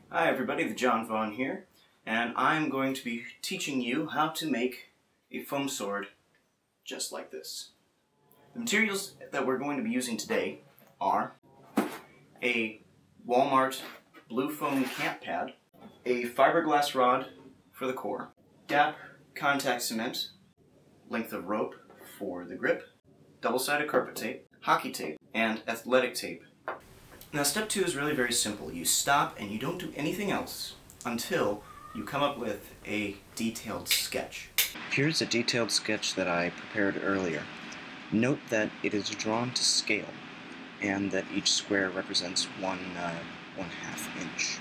Hi everybody, the Vaughn here, and I'm going to be teaching you how to make a foam sword just like this. The materials that we're going to be using today are a Walmart blue foam camp pad, a fiberglass rod for the core, DAP contact cement, length of rope for the grip, double-sided carpet tape, hockey tape, and athletic tape. Now step 2 is really very simple. You stop and you don't do anything else until you come up with a detailed sketch. Here's a detailed sketch that I prepared earlier. Note that it is drawn to scale and that each square represents one half inch.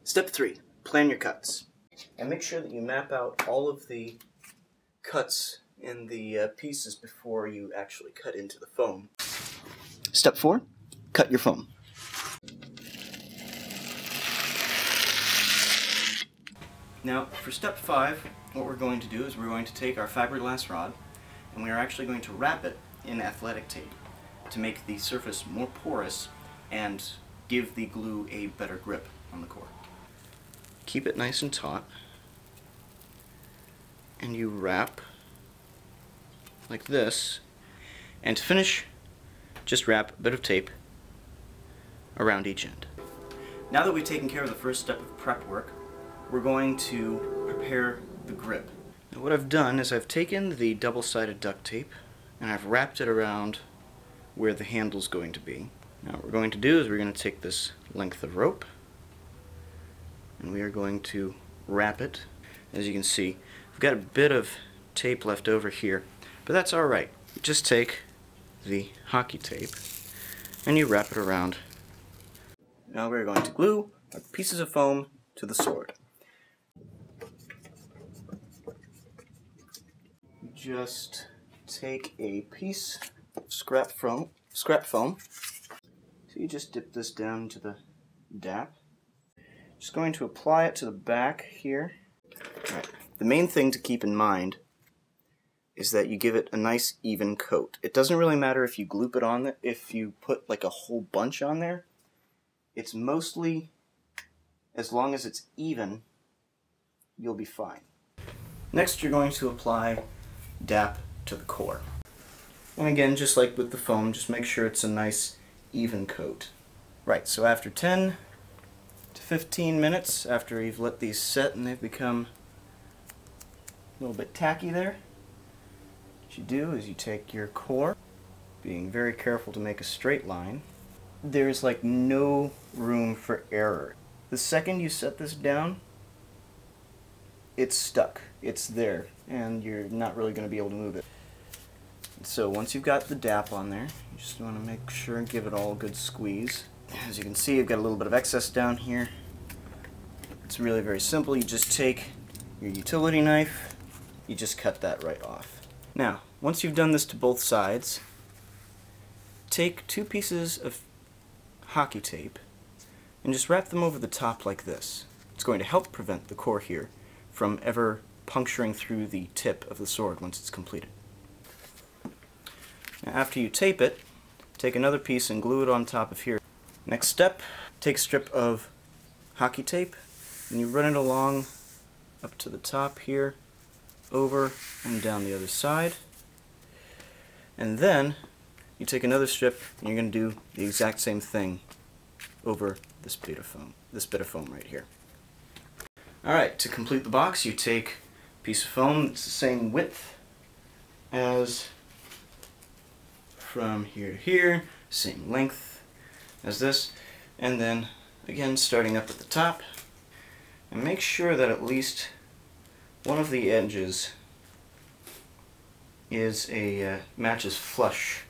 Step 3, plan your cuts. And make sure that you map out all of the cuts in the pieces before you actually cut into the foam. Step 4, cut your foam. Now, for step 5, what we're going to do is we're going to take our fiberglass rod and we are actually going to wrap it in athletic tape to make the surface more porous and give the glue a better grip on the core. Keep it nice and taut, and you wrap like this, and to finish, just wrap a bit of tape around each end. Now that we've taken care of the first step of prep work, we're going to prepare the grip. Now what I've done is I've taken the double-sided duct tape and I've wrapped it around where the handle's going to be. Now what we're going to do is we're going to take this length of rope and we are going to wrap it. As you can see, I've got a bit of tape left over here, but that's alright. You just take the hockey tape and you wrap it around. Now we're going to glue our pieces of foam to the sword. Just take a piece of scrap foam. So you just dip this down to the DAP. Just going to apply it to the back here. Right. The main thing to keep in mind is that you give it a nice even coat. It doesn't really matter if you gloop it on, if you put like a whole bunch on there. It's mostly, as long as it's even, you'll be fine. Next you're going to apply DAP to the core. And again, just like with the foam, just make sure it's a nice even coat. Right, so after 10 to 15 minutes, after you've let these set and they've become a little bit tacky there, what you do is you take your core, being very careful to make a straight line. There's like no room for error. The second you set this down, it's stuck. It's there, and you're not really going to be able to move it. So once you've got the DAP on there, you just want to make sure and give it all a good squeeze. As you can see, I've got a little bit of excess down here. It's really very simple. You just take your utility knife, you just cut that right off. Now, once you've done this to both sides, take 2 pieces of hockey tape and just wrap them over the top like this. It's going to help prevent the core here from ever puncturing through the tip of the sword once it's completed. Now after you tape it, take another piece and glue it on top of here. Next step, take a strip of hockey tape and you run it along up to the top here, over and down the other side. And then you take another strip and you're going to do the exact same thing over this bit of foam right here. Alright, to complete the box, you take a piece of foam that's the same width as from here to here, same length as this, and then again starting up at the top, and make sure that at least one of the edges is matches flush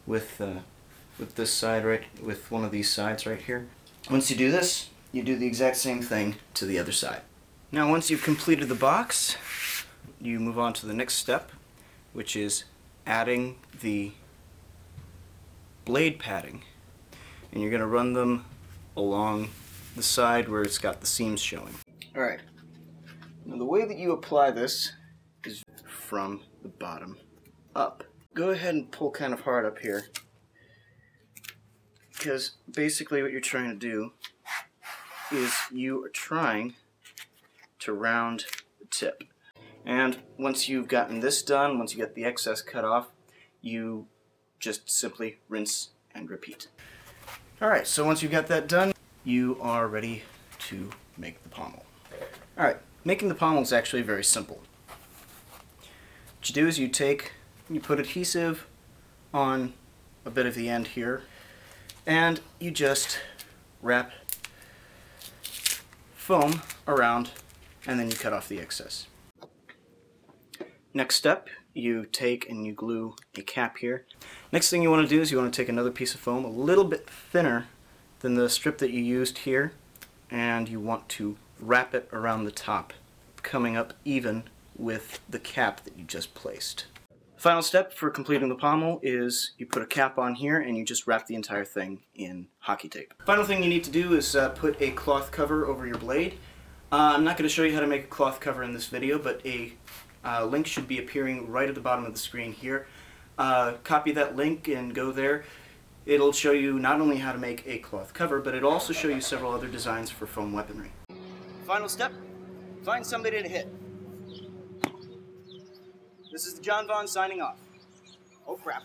with this side, right, with one of these sides right here. Once you do this, you do the exact same thing to the other side. Now once you've completed the box, you move on to the next step, which is adding the blade padding. And you're going to run them along the side where it's got the seams showing. Alright, now the way that you apply this is from the bottom up. Go ahead and pull kind of hard up here, because basically what you're trying to do is you are trying to round the tip. And once you've gotten this done, once you get the excess cut off, you just simply rinse and repeat. Alright, so once you've got that done, you are ready to make the pommel. Alright, making the pommel is actually very simple. What you do is you put adhesive on a bit of the end here, and you just wrap foam around, and then you cut off the excess. Next step, you take and you glue a cap here. Next thing you want to do is you want to take another piece of foam a little bit thinner than the strip that you used here, and you want to wrap it around the top, coming up even with the cap that you just placed. Final step for completing the pommel is you put a cap on here and you just wrap the entire thing in hockey tape. Final thing you need to do is put a cloth cover over your blade. I'm not going to show you how to make a cloth cover in this video, but a link should be appearing right at the bottom of the screen here. Copy that link and go there. It'll show you not only how to make a cloth cover, but it'll also show you several other designs for foam weaponry. Final step, find somebody to hit. This is John Vaughn signing off. Oh crap.